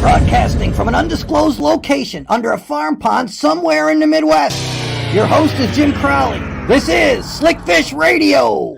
Broadcasting from an undisclosed location under a farm pond somewhere in the Midwest. Your host is Jim Crowley. This is Slickfish Radio.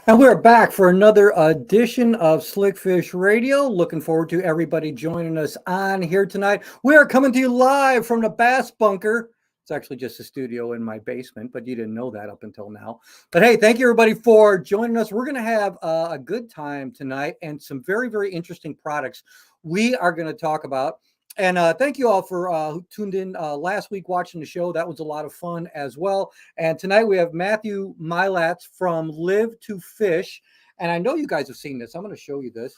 And we're back for another edition of Slickfish Radio. Looking forward to everybody joining us on here tonight. We are coming to you live from the Bass Bunker. It's actually just a studio in my basement, but you didn't know that up until now. But hey, thank you everybody for joining us. We're going to have a good time tonight and some very, very interesting products we are going to talk about. And thank you all for who tuned in last week watching the show. That was a lot of fun as well. And tonight we have Matthew Milatz from Live to Fish. And I know you guys have seen this. I'm going to show you this.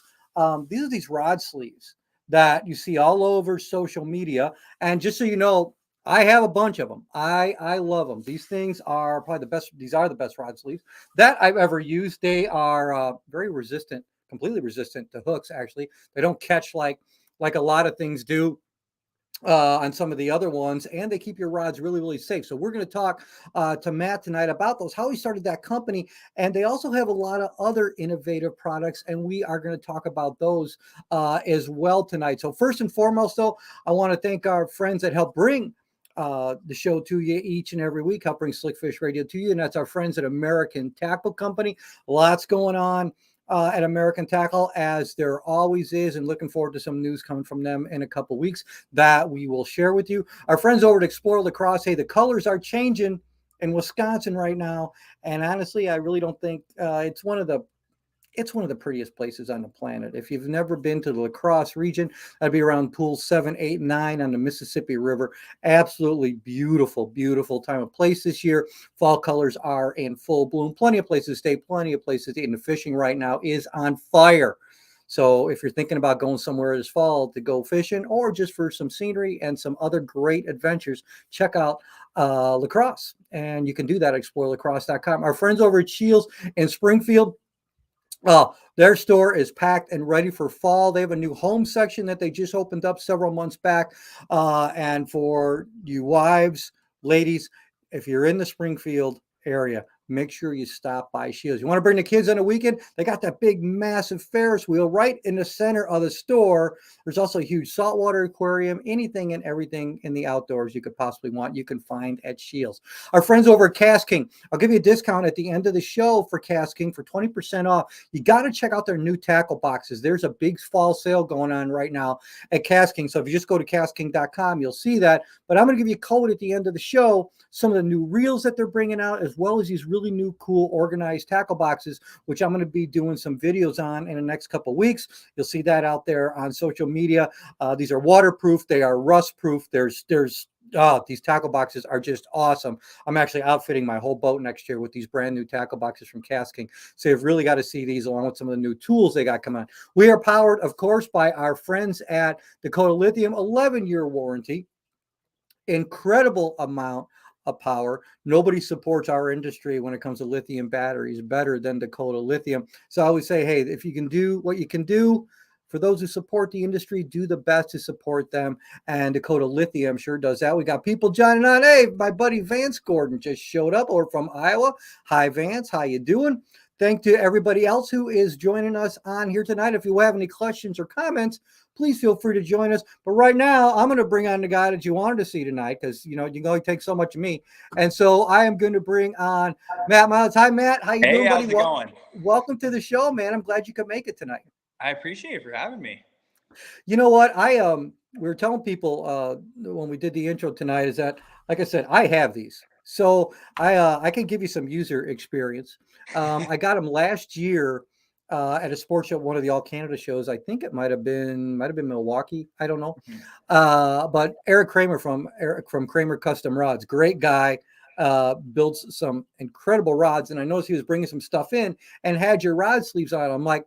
These are these rod sleeves that you see all over social media. And just so you know, I have a bunch of them. I love them. These things are probably the best. These are the best rod sleeves that I've ever used. They are very resistant, completely resistant to hooks, actually. They don't catch like a lot of things do on some of the other ones, and they keep your rods really, really safe. So we're going to talk to Matt tonight about those, how he started that company, and they also have a lot of other innovative products, and we are going to talk about those as well tonight. So first and foremost, though, I want to thank our friends that help bring the show to you each and every week, help bring Slickfish Radio to you, and that's our friends at American Tackle Company. Lots going on at American Tackle, as there always is, and looking forward to some news coming from them in a couple weeks that we will share with you. Our friends over at Explore Lacrosse, hey, the colors are changing in Wisconsin right now, and honestly, I really don't think it's one of the prettiest places on the planet. If you've never been to the La Crosse region, that'd be around pools 7, 8, 9 on the Mississippi River. Absolutely beautiful, beautiful time of place this year. Fall colors are in full bloom. Plenty of places to stay, plenty of places to eat. And the fishing right now is on fire. So if you're thinking about going somewhere this fall to go fishing or just for some scenery and some other great adventures, check out La Crosse. And you can do that at explorelacrosse.com. Our friends over at Shields in Springfield, their store is packed and ready for fall. They have a new home section that they just opened up several months back. And for you wives, ladies, if you're in the Springfield area, make sure you stop by Shields. You want to bring the kids on a weekend? They got that big, massive Ferris wheel right in the center of the store. There's also a huge saltwater aquarium. Anything and everything in the outdoors you could possibly want, you can find at Shields. Our friends over at Cast King, I'll give you a discount at the end of the show for Cast King for 20% off. You got to check out their new tackle boxes. There's a big fall sale going on right now at Cast King. So if you just go to castking.com, you'll see that. But I'm going to give you a code at the end of the show, some of the new reels that they're bringing out, as well as these really new, cool, organized tackle boxes, which I'm going to be doing some videos on in the next couple of weeks. You'll see that out there on social media. These are waterproof. They are rust proof. These tackle boxes are just awesome. I'm actually outfitting my whole boat next year with these brand new tackle boxes from Cast King. So you've really got to see these along with some of the new tools they got coming on. We are powered, of course, by our friends at Dakota Lithium, 11-year warranty, incredible amount of power. Nobody supports our industry when it comes to lithium batteries better than Dakota Lithium. So I always say, hey, if you can do what you can do for those who support the industry, do the best to support them. And Dakota Lithium sure does that. We got people joining on. Hey, my buddy Vance Gordon just showed up, or from Iowa. Hi, Vance. How you doing? Thank to everybody else who is joining us on here tonight. If you have any questions or comments, please feel free to join us. But right now, I'm going to bring on the guy that you wanted to see tonight, because you can only take so much of me. And so I am going to bring on Matt Milatz. Hi, Matt. How you doing, buddy? How's it going? Welcome to the show, man. I'm glad you could make it tonight. I appreciate it for having me. You know what? We were telling people when we did the intro tonight is that, like I said, I have these. So I can give you some user experience. I got them last year at a sports show, one of the All Canada shows. I think it might have been Milwaukee. I don't know. But Eric Kramer from Kramer Custom Rods, great guy, builds some incredible rods. And I noticed he was bringing some stuff in and had your rod sleeves on. I'm like,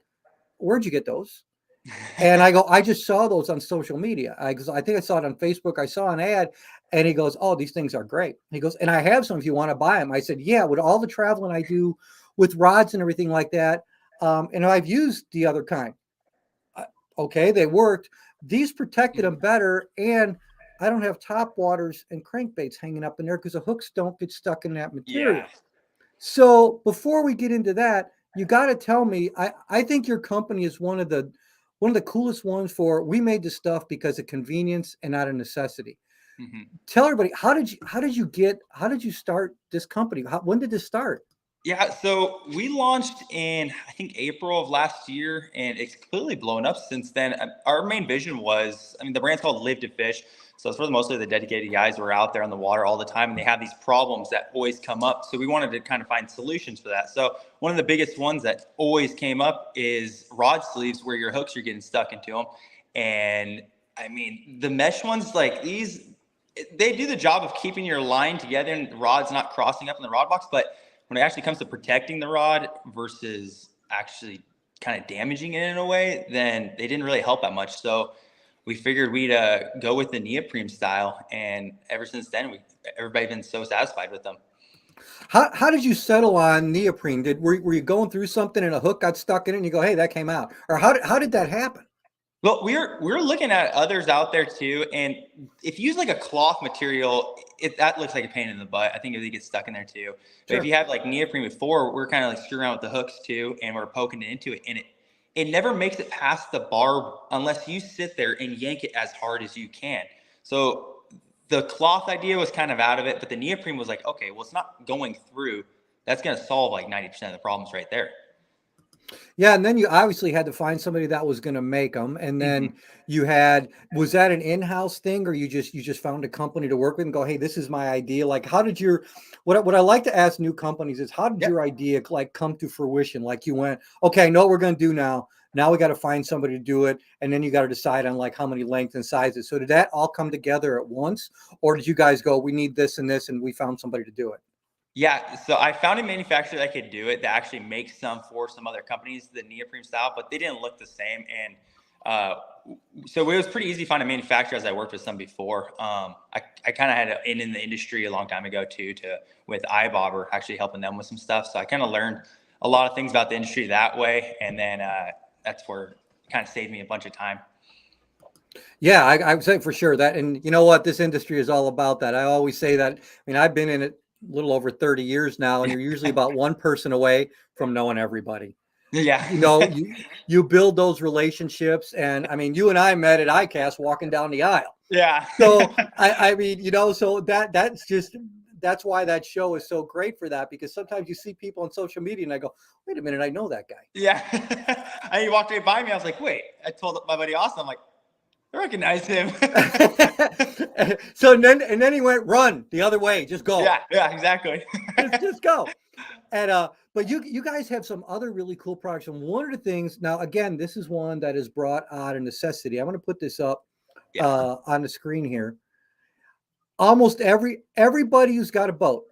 where'd you get those? And I go, I just saw those on social media. I think I saw it on Facebook. I saw an ad, and he goes, oh, these things are great. He goes, and I have some if you want to buy them. I said, yeah, with all the traveling I do with rods and everything like that. And I've used the other kind. Okay, they worked. These protected them better, and I don't have top waters and crankbaits hanging up in there because the hooks don't get stuck in that Yeah. material. So before we get into that, you got to tell me. I think your company is one of the coolest ones for. We made the stuff because of convenience and not a necessity. Mhm. Tell everybody how did you start this company? When did this start? Yeah, so we launched in I think April of last year, and it's completely blown up since then. Our main vision was, I mean, the brand's called Live to Fish, so it's for mostly the dedicated guys who are out there on the water all the time, and they have these problems that always come up. So we wanted to kind of find solutions for that. So one of the biggest ones that always came up is rod sleeves, where your hooks are getting stuck into them, and I mean the mesh ones like these, they do the job of keeping your line together and the rod's not crossing up in the rod box, but when it actually comes to protecting the rod versus actually kind of damaging it in a way, then they didn't really help that much. So we figured we'd go with the neoprene style, and ever since then, everybody's been so satisfied with them. How did you settle on neoprene? Were you going through something and a hook got stuck in it and you go, hey, that came out? Or how did that happen? Well, we're looking at others out there too, and if you use like a cloth material, that looks like a pain in the butt. I think it really gets stuck in there too. But if Sure. you have like neoprene before, we're kind of like screwing around with the hooks too, and we're poking it into it, and it never makes it past the barb unless you sit there and yank it as hard as you can. So the cloth idea was kind of out of it, but the neoprene was like, okay, well, it's not going through. That's going to solve like 90% of the problems right there. Yeah, and then you obviously had to find somebody that was going to make them, and Hmm. then was that an in-house thing, or you just found a company to work with and go, hey, this is my idea? Like, how did your what I like to ask new companies is how did Yep. your idea like come to fruition? Like you went, okay, I know what we're going to do now. Now we got to find somebody to do it, and then you got to decide on like how many lengths and sizes. So did that all come together at once, or did you guys go, we need this, and we found somebody to do it? Yeah, so I found a manufacturer that could do it that actually makes some for some other companies, the neoprene style, but they didn't look the same. And uh, so it was pretty easy to find a manufacturer as I worked with some before. I kind of had in the industry a long time ago too, with iBobber actually helping them with some stuff. So I kind of learned a lot of things about the industry that way, and then that's where it kind of saved me a bunch of time. Yeah, I would say for sure that, and you know what, this industry is all about that. I always say that. I mean, I've been in it a little over 30 years now, and you're usually about one person away from knowing everybody. Yeah. You know, you build those relationships, and I mean, you and I met at ICAST walking down the aisle. Yeah. So I mean, so that's why that show is so great for that, because sometimes you see people on social media and I go, wait a minute, I know that guy. Yeah. And he walked right by me. I was like, wait, I told my buddy Austin, I'm like, I recognize him. So and then he went, run the other way, just go. Yeah, exactly. Just go. And but you guys have some other really cool products. And one of the things, now again, this is one that is brought out of necessity. I'm going to put this up Yeah. on the screen here. Almost everybody who's got a boat,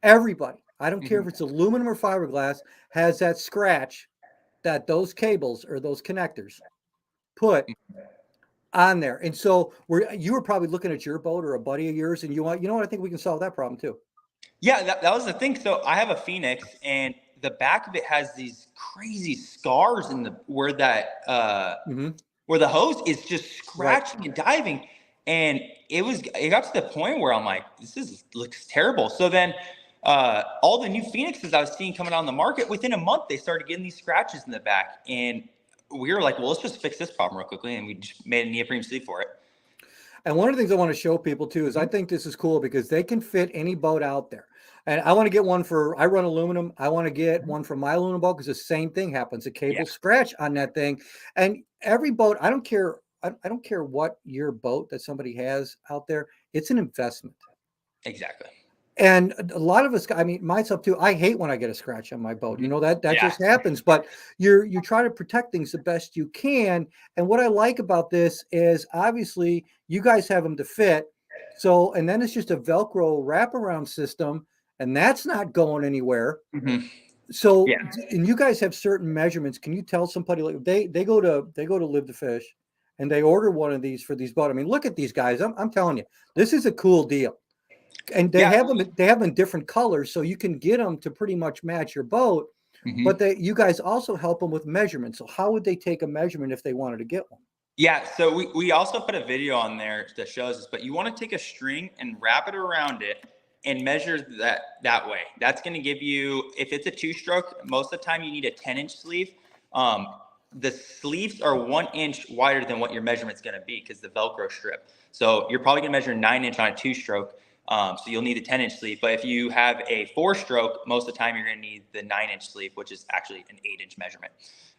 everybody, I don't care if Mhm. it's aluminum or fiberglass, has that scratch that those cables or those connectors put on there. And so you were probably looking at your boat or a buddy of yours, and you know what, I think we can solve that problem too. Yeah, that was the thing. So I have a Phoenix, and the back of it has these crazy scars in the Hmm. where the hose is just Right. scratching and diving. And it got to the point where I'm like, looks terrible. So then all the new Phoenixes I was seeing coming on the market, within a month they started getting these scratches in the back. And we were like, well, let's just fix this problem real quickly. And we just made a neoprene sleeve for it. And one of the things I want to show people too is I Mhm. think this is cool because they can fit any boat out there. And I want to get one I run aluminum. I want to get Mhm. one for my aluminum boat because the same thing happens. A Yeah, cable scratch on that thing. And every boat, I don't care. I don't care what your boat that somebody has out there. It's an investment. exactly. And a lot of us, I mean, myself too, I hate when I get a scratch on my boat. You Mhm. know, that Yeah. just happens. But you try to protect things the best you can. And what I like about this is obviously you guys have them to fit. So, and then it's just a Velcro wraparound system, and that's not going anywhere. Mhm. So, Yeah. and you guys have certain measurements. Can you tell somebody, like they go to Live to Fish, and they order one of these for these boats? I mean, look at these guys. I'm telling you, this is a cool deal. And they Yeah. have them. They have them in different colors, so you can get them to pretty much match your boat. But Mhm. you guys also help them with measurements. So how would they take a measurement if they wanted to get one? Yeah, so we also put a video on there that shows this, but you want to take a string and wrap it around it and measure that way. That's going to give you, if it's a two-stroke, most of the time you need a 10-inch sleeve. Um, the sleeves are 1 inch wider than what your measurement's going to be because the Velcro strip. So you're probably going to measure 9-inch on a two-stroke. So you'll need a 10-inch sleeve. But if you have a four-stroke, most of the time you're going to need the 9-inch sleeve, which is actually an 8-inch measurement.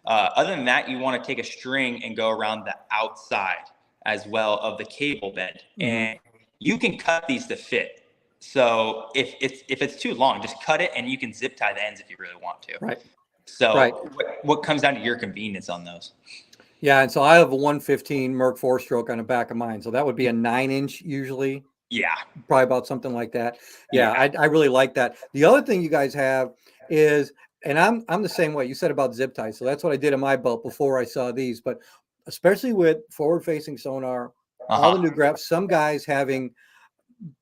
Other than that, you want to take a string and go around the outside as well of the cable bed. And you can cut these to fit. So if it's too long, just cut it and you can zip tie the ends if you really want to. Right. So Right. What comes down to your convenience on those? Yeah, and so I have a 115 Merc 4-stroke on the back of mine. So that would be a 9-inch usually. Yeah. Probably about something like that. Yeah, I really like that. The other thing you guys have is, and I'm the same way. You said about zip ties. So that's what I did in my boat before I saw these. But especially with forward-facing sonar, all the new graphs, some guys having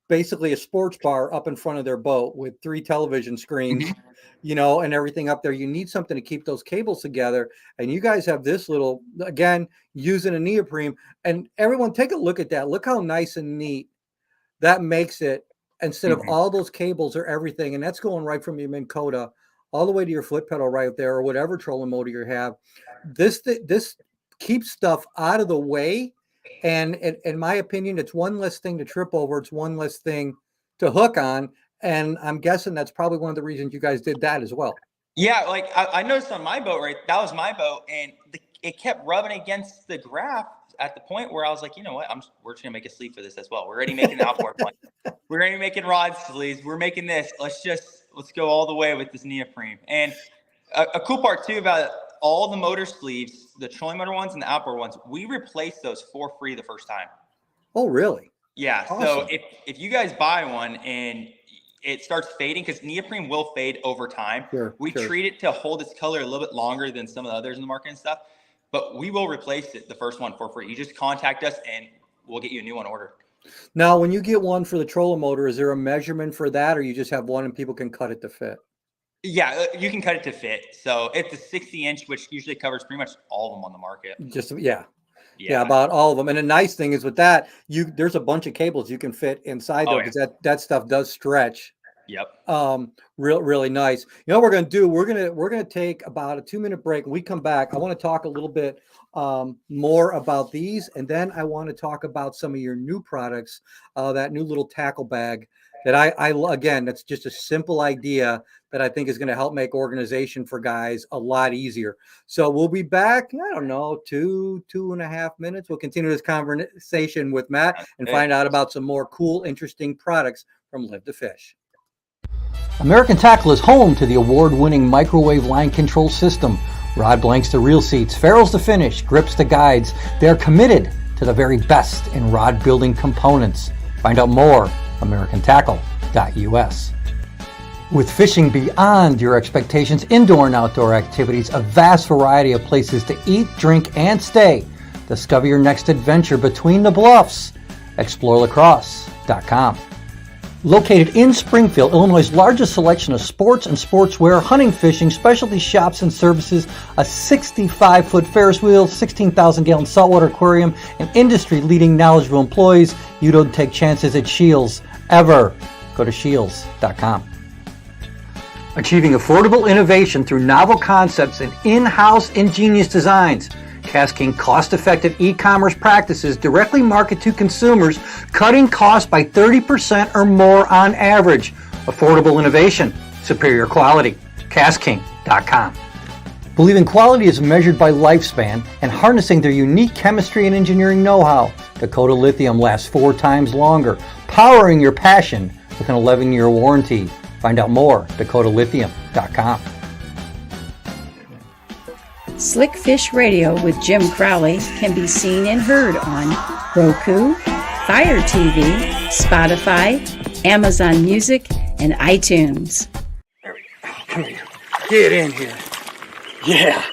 basically a sports bar up in front of their boat with 3 television screens, and everything up there. You need something to keep those cables together. And you guys have this little, again, using a neoprene. And everyone take a look at that. Look how nice and neat that makes it, instead of all those cables or everything. And that's going right from your Minn Kota all the way to your foot pedal right there, or whatever trolling motor you have. This keeps stuff out of the way. And in my opinion, it's one less thing to trip over. It's one less thing to hook on. And I'm guessing that's probably one of the reasons you guys did that as well. Yeah, like I noticed on my boat, right? That was my boat, and it kept rubbing against the graph at the point where I was like, you know what? We're just gonna make a sleeve for this as well. We're already making the outboard one. We're already making rod sleeves. We're making this. Let's go all the way with this neoprene. And a cool part too about all the motor sleeves, the trolling motor ones and the outboard ones, we replace those for free the first time. Oh, really? Yeah. Awesome. So if you guys buy one and it starts fading, because neoprene will fade over time. We treat it to hold its color a little bit longer than some of the others in the market and stuff, but we will replace it, the first one, for free. You just contact us and we'll get you a new one ordered. Now, when you get one for the trolling motor, is there a measurement for that, or you just have one and people can cut it to fit? Yeah, you can cut it to fit. So it's a 60-inch, which usually covers pretty much all of them on the market. Yeah, about all of them. And the nice thing is with that, there's a bunch of cables you can fit inside there, because that stuff does stretch. Yep. Really nice. You know what we're going to do? We're going to take about a 2-minute break. When we come back, I want to talk a little bit more about these, and then I want to talk about some of your new products, that new little tackle bag that I again, that's just a simple idea that I think is going to help make organization for guys a lot easier. So we'll be back, I don't know, 2.5 minutes. We'll continue this conversation with Matt and find out about some more cool, interesting products from Live to Fish. American Tackle is home to the award-winning microwave line control system. Rod blanks to reel seats, ferrules to finish, grips to guides. They're committed to the very best in rod building components. Find out more, americantackle.us. With fishing beyond your expectations, indoor and outdoor activities, a vast variety of places to eat, drink, and stay. Discover your next adventure between the bluffs. ExploreLaCrosse.com. Located in Springfield, Illinois' largest selection of sports and sportswear, hunting, fishing, specialty shops and services, a 65-foot Ferris wheel, 16,000-gallon saltwater aquarium, and industry-leading knowledgeable employees. You don't take chances at Shields, ever. Go to Shields.com. Achieving affordable innovation through novel concepts and in-house ingenious designs. Cascading cost-effective e-commerce practices directly market to consumers, cutting costs by 30% or more on average. Affordable innovation, superior quality. Casking.com. Believing quality is measured by lifespan and harnessing their unique chemistry and engineering know-how. Dakota Lithium lasts 4 times longer, powering your passion with an 11-year warranty. Find out more, DakotaLithium.com. Slick Fish Radio with Jim Crowley can be seen and heard on Roku, Fire TV, Spotify, Amazon Music, and iTunes. There we go. Come here. Get in here. Yeah.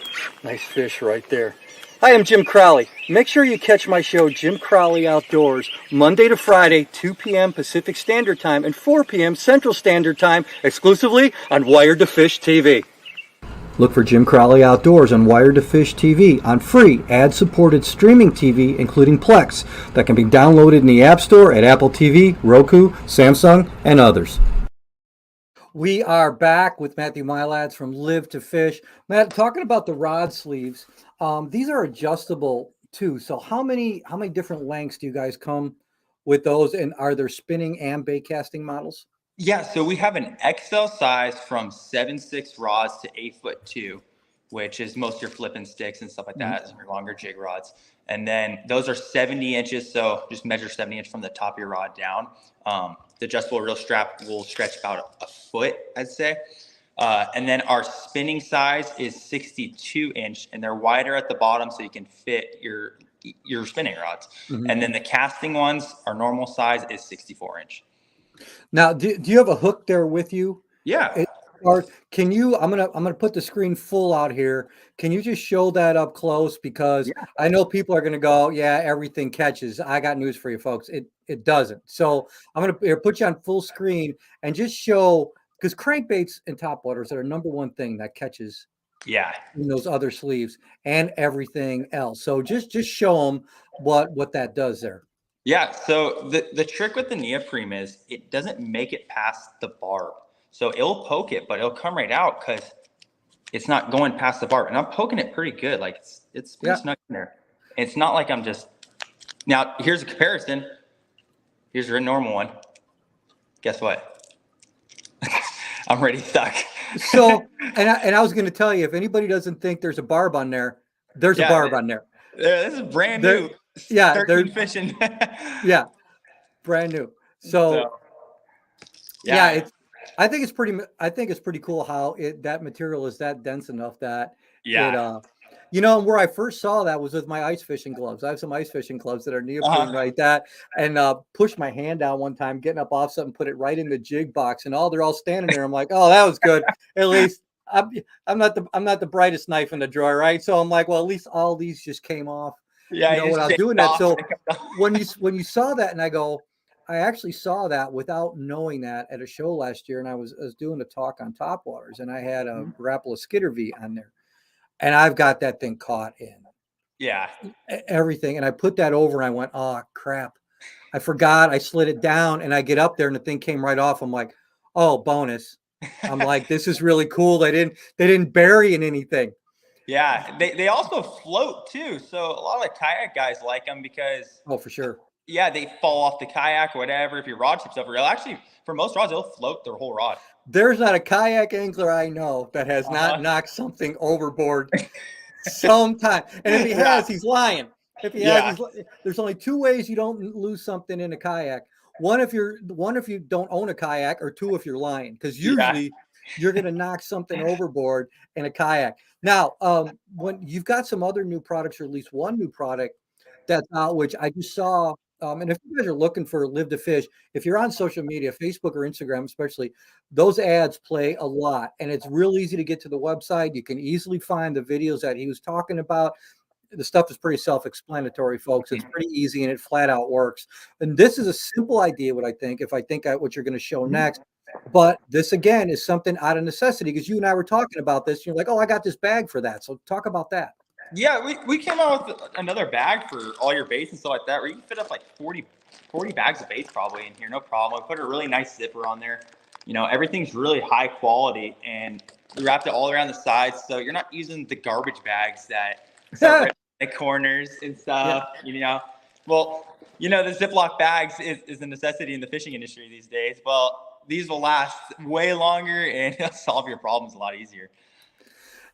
Nice fish right there. Hi, I'm Jim Crowley. Make sure you catch my show, Jim Crowley Outdoors, Monday to Friday, 2 p.m. Pacific Standard Time and 4 p.m. Central Standard Time, exclusively on Wired to Fish TV. Look for Jim Crowley Outdoors on Wired to Fish TV on free ad-supported streaming TV, including Plex, that can be downloaded in the App Store at Apple TV, Roku, Samsung, and others. We are back with Matthew Milatz from Live to Fish. Matt, talking about the rod sleeves, these are adjustable too. So how many different lengths do you guys come with those, and are there spinning and bait casting models? Yeah, so we have an XL size from 7.6 rods to 8'2", which is most of your flipping sticks and stuff like that, your longer jig rods. And then those are 70 inches, so just measure 70 inches from the top of your rod down. The adjustable reel strap will stretch about a foot, I'd say. And then our spinning size is 62 inch, and they're wider at the bottom so you can fit your spinning rods. And then the casting ones, our normal size is 64 inch. Now, do you have a hook there with you? Yeah. Or can you? I'm gonna put the screen full out here. Can you just show that up close? Because I know people are gonna go, yeah, everything catches. I got news for you, folks. It doesn't. So I'm gonna put you on full screen and just show, because crankbaits and topwaters are number one thing that catches. Yeah. In those other sleeves and everything else. So just show them what that does there. Yeah, so the trick with the neoprene is it doesn't make it past the barb. So it'll poke it, but it'll come right out because it's not going past the barb. And I'm poking it pretty good. Like it's pretty snug in there. It's not like I'm just... Now, here's a comparison. Here's your normal one. Guess what? I'm already stuck. So, and I was going to tell you, if anybody doesn't think there's a barb on there, there's a barb on there. This is brand new. Yeah, they're fishing. Yeah, brand new. So yeah, I think it's pretty cool how that material is that dense enough that where I first saw that was with my ice fishing gloves. I have some ice fishing gloves that are neoprene like that, and pushed my hand down one time, getting up off something, put it right in the jig box, and they're all standing there. I'm like, oh, that was good. At least I'm not the brightest knife in the drawer, right? So I'm like, well, at least all these just came off. Yeah, when I was doing that. So when you saw that, and I actually saw that without knowing that at a show last year, and I was doing a talk on topwaters, and I had a Rapala Skitter V on there, and I've got that thing caught in everything, and I put that over, and I went, oh crap, I forgot, I slid it down, and I get up there, and the thing came right off. I'm like, oh, bonus. I'm like, this is really cool. They didn't bury in anything. Yeah, they also float too. So a lot of the kayak guys like them because for sure. Yeah, they fall off the kayak or whatever. If your rod tips over, actually for most rods, it'll float their whole rod. There's not a kayak angler I know that has not knocked something overboard sometime. And if he has, he's lying. If he has, there's only two ways you don't lose something in a kayak. One, if you don't own a kayak, or two, if you're lying, because usually you're going to knock something overboard in a kayak. Now, when you've got some other new products, or at least one new product that's out, which I just saw, and if you guys are looking for Live to Fish, if you're on social media, Facebook or Instagram especially, those ads play a lot, and it's real easy to get to the website. You can easily find the videos that he was talking about. The stuff is pretty self-explanatory, folks. It's pretty easy, and it flat out works. And this is a simple idea, what you're going to show next. But this, again, is something out of necessity, because you and I were talking about this. You're like, oh, I got this bag for that. So talk about that. Yeah, we came out with another bag for all your baits and stuff like that, where you can fit up like 40 bags of baits probably in here, no problem. We put a really nice zipper on there. Everything's really high quality, and we wrapped it all around the sides, so you're not using the garbage bags that start ripping the corners and stuff. Well, the Ziploc bags is a necessity in the fishing industry these days. Well, these will last way longer and solve your problems a lot easier.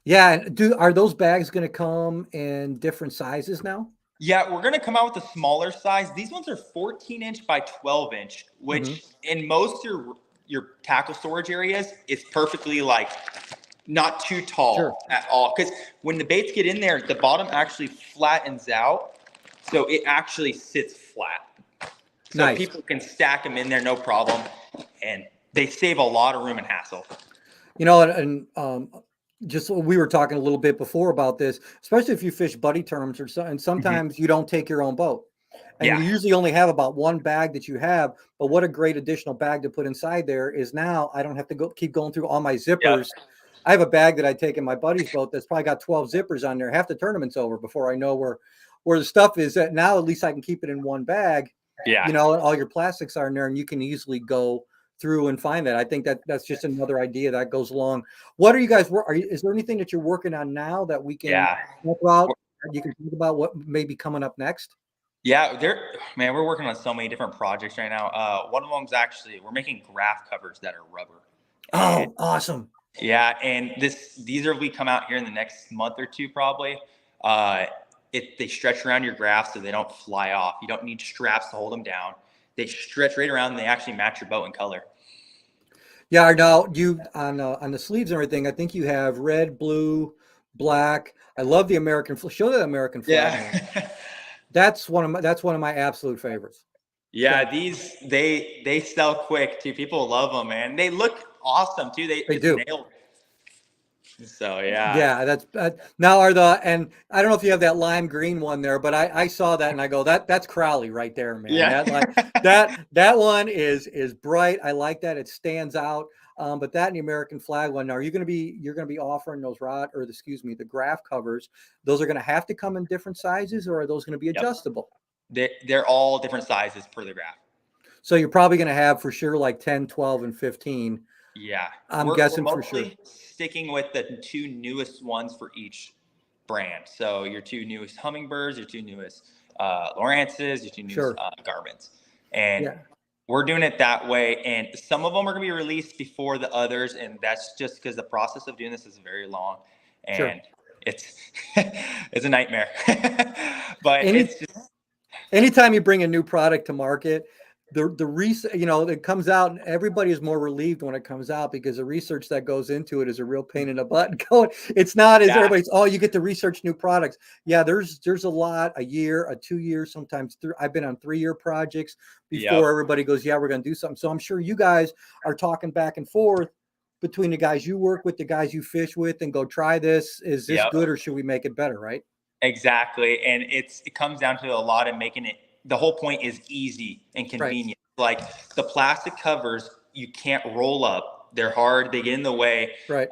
Yeah. Are those bags going to come in different sizes now? Yeah, we're going to come out with a smaller size. These ones are 14 inch by 12 inch, which in most your tackle storage areas is perfectly not too tall at all. Because when the baits get in there, the bottom actually flattens out. So it actually sits flat. So people can stack them in there, no problem. And they save a lot of room and hassle. Just we were talking a little bit before about this, especially if you fish buddy terms or so, and sometimes you don't take your own boat, and you usually only have about one bag that you have. But what a great additional bag to put inside there is, now I don't have to keep going through all my zippers. I have a bag that I take in my buddy's boat that's probably got 12 zippers on there. Half the tournament's over before I know where the stuff is. At now, at least I can keep it in one bag. Yeah. You know, and all your plastics are in there, and you can easily go through and find that. I think that's just another idea that goes along. What are you guys? Is there anything that you're working on now that we can talk about? You can think about what may be coming up next. Yeah, we're working on so many different projects right now. One of them is actually we're making graph covers that are rubber. Oh, awesome. Yeah, and these we come out here in the next month or two probably. They stretch around your graphs so they don't fly off. You don't need straps to hold them down. They stretch right around and they actually match your boat in color. Yeah, now you on the sleeves and everything, I think you have red, blue, black. I love the American flag. Show the American flag. Yeah. That's one of my absolute favorites. Yeah, these they sell quick too. People love them, man. They look awesome too. They do. Nailed it. So yeah. Yeah, that's now and I don't know if you have that lime green one there, but I saw that and I go that's Crowley right there, man. Yeah. That one is bright. I like that. It stands out. But that and the American flag one, you're going to be offering those the graph covers. Those are going to have to come in different sizes, or are those going to be adjustable? They're all different sizes per the graph. So you're probably going to have for sure like 10, 12, and 15. Yeah. I'm guessing for sure. Sticking with the two newest ones for each brand. So your two newest Hummingbirds, your two newest Lowrances, your two newest Garmins. And we're doing it that way. And some of them are going to be released before the others. And that's just because the process of doing this is very long. And it's it's a nightmare. But it's just... Anytime you bring a new product to market, it comes out and everybody is more relieved when it comes out because the research that goes into it is a real pain in the butt. It's not as everybody's, you get to research new products. Yeah, there's a lot, a year, 2 years, sometimes I've been on 3-year projects before everybody goes, yeah, we're going to do something. So I'm sure you guys are talking back and forth between the guys you work with, the guys you fish with, and go try this. Is this good or should we make it better, right? Exactly. And it comes down to a lot of making it. The whole point is easy and convenient. Right. Like the plastic covers, you can't roll up. They're hard. They get in the way. Right.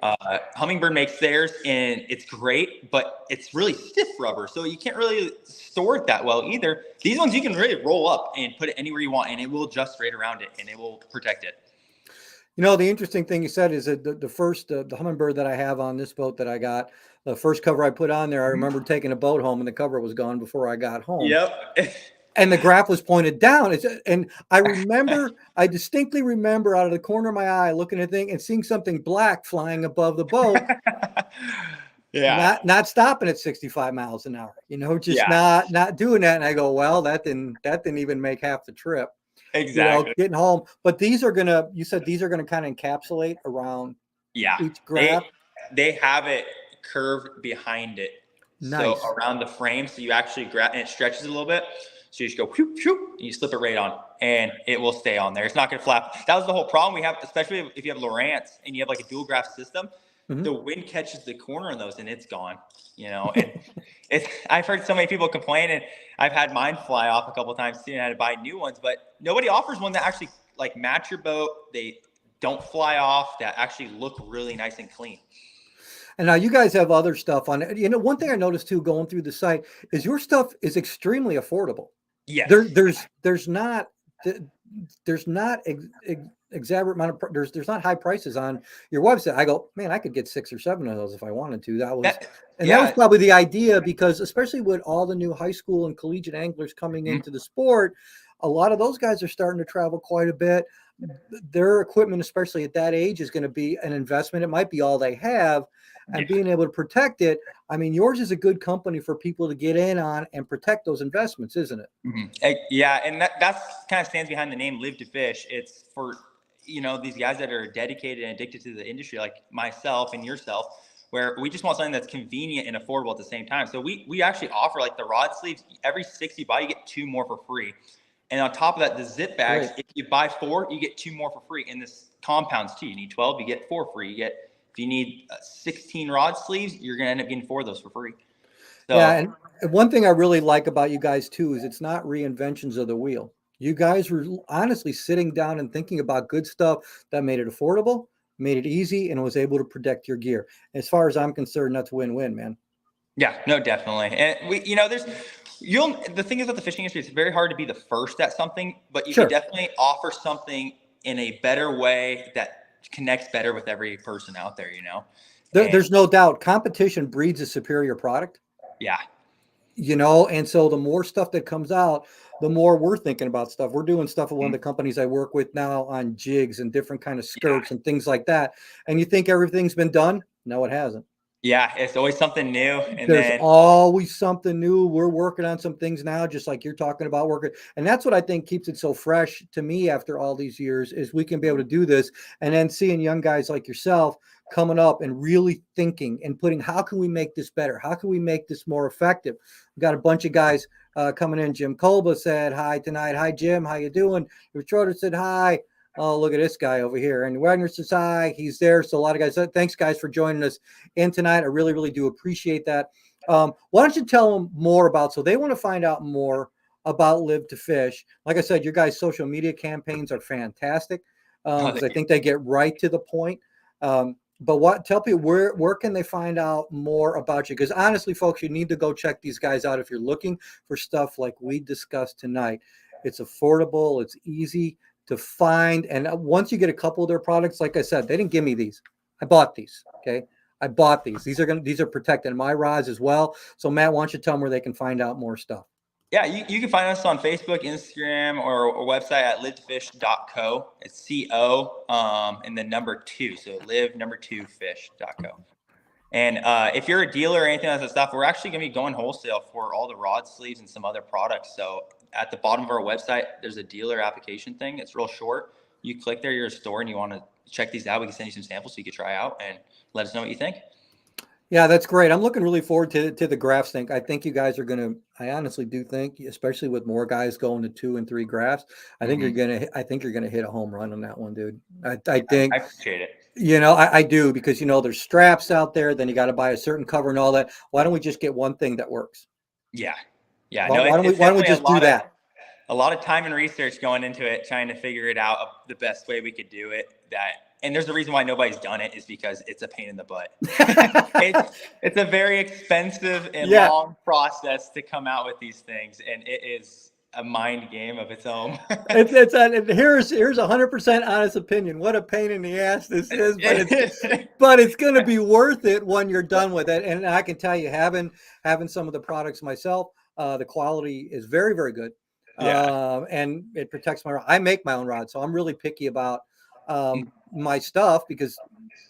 Hummingbird makes theirs and it's great, but it's really stiff rubber. So you can't really store it that well either. These ones you can really roll up and put it anywhere you want and it will adjust right around it and it will protect it. You know, the interesting thing you said is that the Hummingbird that I have on this boat that I got, the first cover I put on there, I remember taking a boat home and the cover was gone before I got home. Yep. And the graph was pointed down. And I distinctly remember out of the corner of my eye looking at the thing and seeing something black flying above the boat. Not stopping at 65 miles an hour, not doing that. And I go, well, that didn't even make half the trip. Exactly. Getting home. But you said these are going to kind of encapsulate around each graph. They have it curved behind it. Nice. So around the frame. So you actually grab and it stretches a little bit. So you just go whoop, whoop, and you slip it right on and it will stay on there. It's not going to flap. That was the whole problem we have, especially if you have Lowrance and you have like a dual graph system. The wind catches the corner on those and it's gone, and I've heard so many people complain and I've had mine fly off a couple of times too and I had to buy new ones, but nobody offers one that actually like match your boat. They don't fly off, that actually look really nice and clean. And now you guys have other stuff on it. One thing I noticed too, going through the site, is your stuff is extremely affordable. Yes. There's not exaggerant amount of there's not high prices on your website. I go, man, I could get 6 or 7 of those if I wanted to. That was probably the idea, because especially with all the new high school and collegiate anglers coming into the sport, a lot of those guys are starting to travel quite a bit. Their equipment, especially at that age, is going to be an investment. It might be all they have, and being able to protect it. I mean, yours is a good company for people to get in on and protect those investments, isn't it? Yeah, and that's kind of stands behind the name Live to Fish. It's for these guys that are dedicated and addicted to the industry, like myself and yourself, where we just want something that's convenient and affordable at the same time. So we actually offer like the rod sleeves. Every 6 you buy, you get 2 more for free. And on top of that, the zip bags, if you buy 4, you get 2 more for free. And this compounds too. You need 12, you get 4 free. If you need 16 rod sleeves, you're going to end up getting 4 of those for free. So, yeah, and one thing I really like about you guys too is it's not reinventions of the wheel. You guys were honestly sitting down and thinking about good stuff that made it affordable, made it easy, and was able to protect your gear. As far as I'm concerned, that's win-win, man. Yeah, no, definitely. And the thing is, with the fishing industry, it's very hard to be the first at something, but you Sure. can definitely offer something in a better way that connects better with every person out there, There's no doubt competition breeds a superior product. Yeah. And so the more stuff that comes out, the more we're thinking about stuff. We're doing stuff with one of the companies I work with now on jigs and different kind of skirts and things like that. And you think everything's been done? No, it hasn't. Yeah, it's always something new. And there's always something new. We're working on some things now, just like you're talking about working. And that's what I think keeps it so fresh to me after all these years, is we can be able to do this. And then seeing young guys like yourself coming up and really thinking and putting, how can we make this better? How can we make this more effective? We've got a bunch of guys coming in. Jim Kolba said hi tonight. Hi, Jim. How you doing? Schroeder said hi. Oh, look at this guy over here. And Wagner says hi. He's there. So a lot of guys, thanks guys for joining us in tonight. I really, really do appreciate that. Why don't you tell them more about, so they want to find out more about Live to Fish. Like I said, your guys' social media campaigns are fantastic, because I think they get right to the point. But tell people where can they find out more about you? Because honestly, folks, you need to go check these guys out if you're looking for stuff like we discussed tonight. It's affordable. It's easy to find. And once you get a couple of their products, like I said, they didn't give me these. I bought these. Okay. I bought these. These are protected my rods as well. So Matt, why don't you tell them where they can find out more stuff? Yeah, you can find us on Facebook, Instagram, or website at livefish.co. It's CO and then number 2. So live2fish.co. And if you're a dealer or anything like that stuff, we're actually going to be going wholesale for all the rod sleeves and some other products. So at the bottom of our website, there's a dealer application thing. It's real short. You click there, you're a store, and you want to check these out. We can send you some samples so you can try out and let us know what you think. Yeah, that's great. I'm looking really forward to the graph sync. I think you guys are going to, I honestly do think, especially with more guys going to 2 and 3 graphs, I think you're going to hit a home run on that one, dude. I think I appreciate it. I do, because, there's straps out there, then you got to buy a certain cover and all that. Why don't we just get one thing that works? Yeah. Yeah. Why don't we just do that? A lot of time and research going into it, trying to figure it out the best way we could do it. And there's a reason why nobody's done it, is because it's a pain in the butt. It's a very expensive and long process to come out with these things, and it is a mind game of its own. Here's 100% honest opinion. What a pain in the ass this is, but it's going to be worth it when you're done with it. And I can tell you, having some of the products myself, the quality is very, very good. And it protects my rod. I make my own rod, so I'm really picky about my stuff because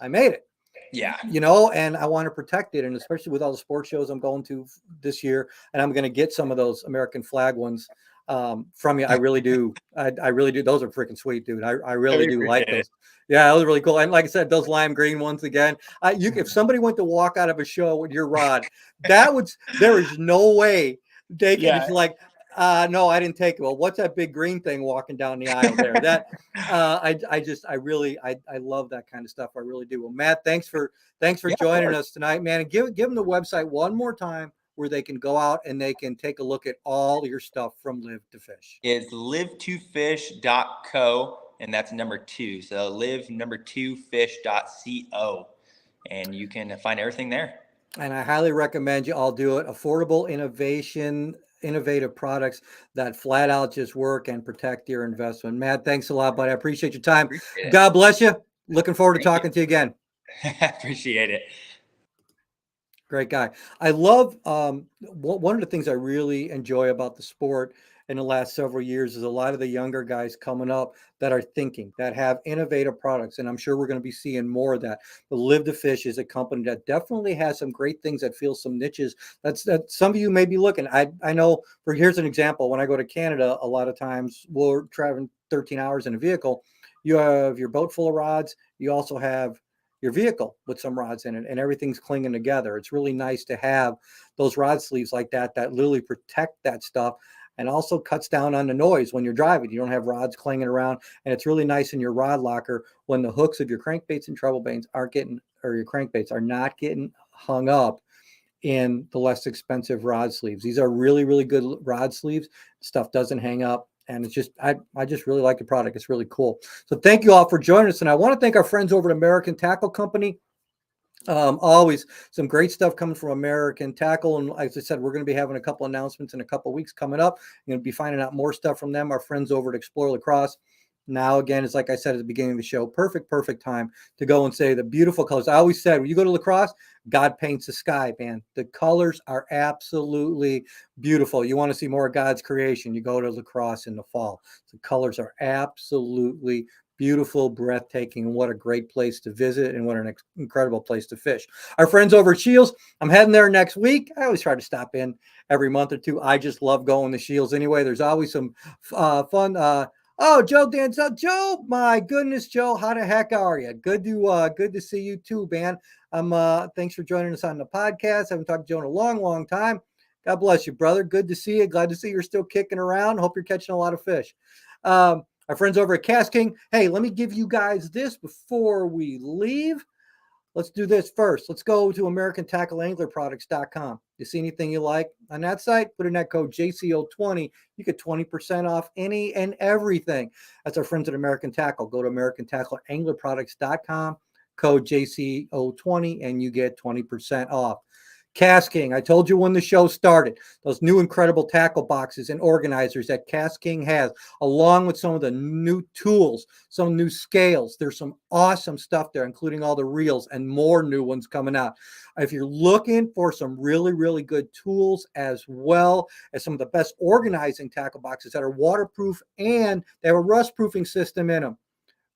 I made it. Yeah. And I want to protect it. And especially with all the sports shows I'm going to this year, and I'm going to get some of those American flag ones from you. I really do. I really do. Those are freaking sweet, dude. I really do like those. Yeah, that was really cool. And like I said, those lime green ones again. If somebody went to walk out of a show with your rod, there is no way they can just like, no, I didn't take it. Well, what's that big green thing walking down the aisle there? That I love that kind of stuff. I really do. Well, Matt, thanks for joining us tonight, man. And give them the website one more time where they can go out and they can take a look at all your stuff from Live to Fish. It's live2fish.co, and that's number 2. So live2fish.co, and you can find everything there. And I highly recommend you all do it. Affordable innovative products that flat out just work and protect your investment. Matt, thanks a lot, buddy. I appreciate your time. God bless you. Looking forward to talking to you again. Appreciate it. Great guy. I love one of the things I really enjoy about the sport in the last several years is a lot of the younger guys coming up that are thinking, that have innovative products. And I'm sure we're going to be seeing more of that. But Live to Fish is a company that definitely has some great things that fill some niches that some of you may be looking. I know, here's an example. When I go to Canada, a lot of times we're traveling 13 hours in a vehicle. You have your boat full of rods. You also have your vehicle with some rods in it, and everything's clinging together. It's really nice to have those rod sleeves like that literally protect that stuff, and also cuts down on the noise when you're driving. You don't have rods clanging around, and it's really nice in your rod locker when the hooks of your crankbaits and treble baits your crankbaits are not getting hung up in the less expensive rod sleeves. These are really, really good rod sleeves. Stuff doesn't hang up. And it's just, I just really like the product. It's really cool. So thank you all for joining us. And I want to thank our friends over at American Tackle Company. Always some great stuff coming from American Tackle. And as I said, we're going to be having a couple announcements in a couple weeks coming up. You're going to be finding out more stuff from them, our friends over at Explore Lacrosse. Now, again, it's like I said at the beginning of the show, perfect time to go and say the beautiful colors. I always said, when you go to lacrosse, God paints the sky, man. The colors are absolutely beautiful. You want to see more of God's creation, you go to lacrosse in the fall. The colors are absolutely beautiful, breathtaking, and what a great place to visit and what an incredible place to fish. Our friends over at Shields, I'm heading there next week. I always try to stop in every month or two. I just love going to Shields anyway. There's always some fun. Oh, Joe Danzel. Joe, my goodness, Joe, how the heck are you? Good to see you too, man. Thanks for joining us on the podcast. I haven't talked to Joe in a long time. God bless you, brother. Good to see you. Glad to see you're still kicking around. Hope you're catching a lot of fish. Our friends over at Cast King. Hey, let me give you guys this before we leave. Let's do this first. Let's go to AmericanTackleAnglerProducts.com. You see anything you like on that site? Put in that code JCO20. You get 20% off any and everything. That's our friends at American Tackle. Go to AmericanTackleAnglerProducts.com, code JCO20, and you get 20% off. Cast King, I told you when the show started, those new incredible tackle boxes and organizers that Cast King has, along with some of the new tools, some new scales. There's some awesome stuff there, including all the reels and more new ones coming out. If you're looking for some really good tools, as well as some of the best organizing tackle boxes that are waterproof and they have a rust proofing system in them,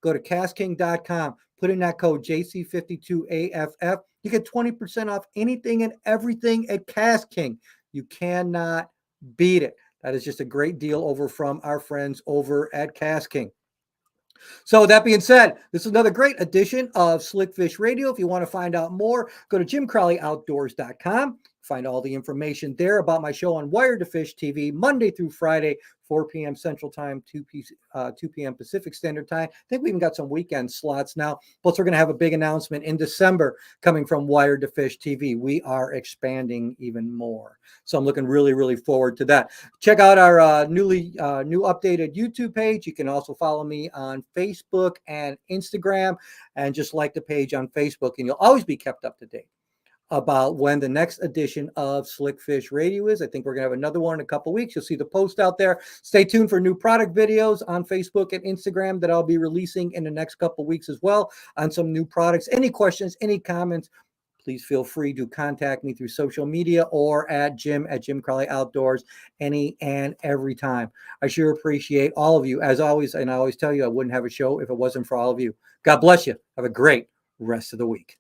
go to castking.com. Put in that code JC52AFF. You get 20% off anything and everything at Cast King. You cannot beat it. That is just a great deal over from our friends over at Cast King. So that being said, this is another great edition of Slick Fish Radio. If you want to find out more, go to JimCrowleyOutdoors.com. Find all the information there about my show on Wired to Fish TV, Monday through Friday, 4 p.m. Central Time, 2 p.m. Pacific Standard Time. I think we even got some weekend slots now. Plus, we're going to have a big announcement in December coming from Wired to Fish TV. We are expanding even more. So I'm looking really forward to that. Check out our new updated YouTube page. You can also follow me on Facebook and Instagram, and just like the page on Facebook, and you'll always be kept up to date about when the next edition of Slick Fish Radio is. I think we're going to have another one in a couple weeks. You'll see the post out there. Stay tuned for new product videos on Facebook and Instagram that I'll be releasing in the next couple weeks as well on some new products. Any questions, any comments, please feel free to contact me through social media or at Jim Crowley Outdoors any and every time. I sure appreciate all of you. As always, and I always tell you, I wouldn't have a show if it wasn't for all of you. God bless you. Have a great rest of the week.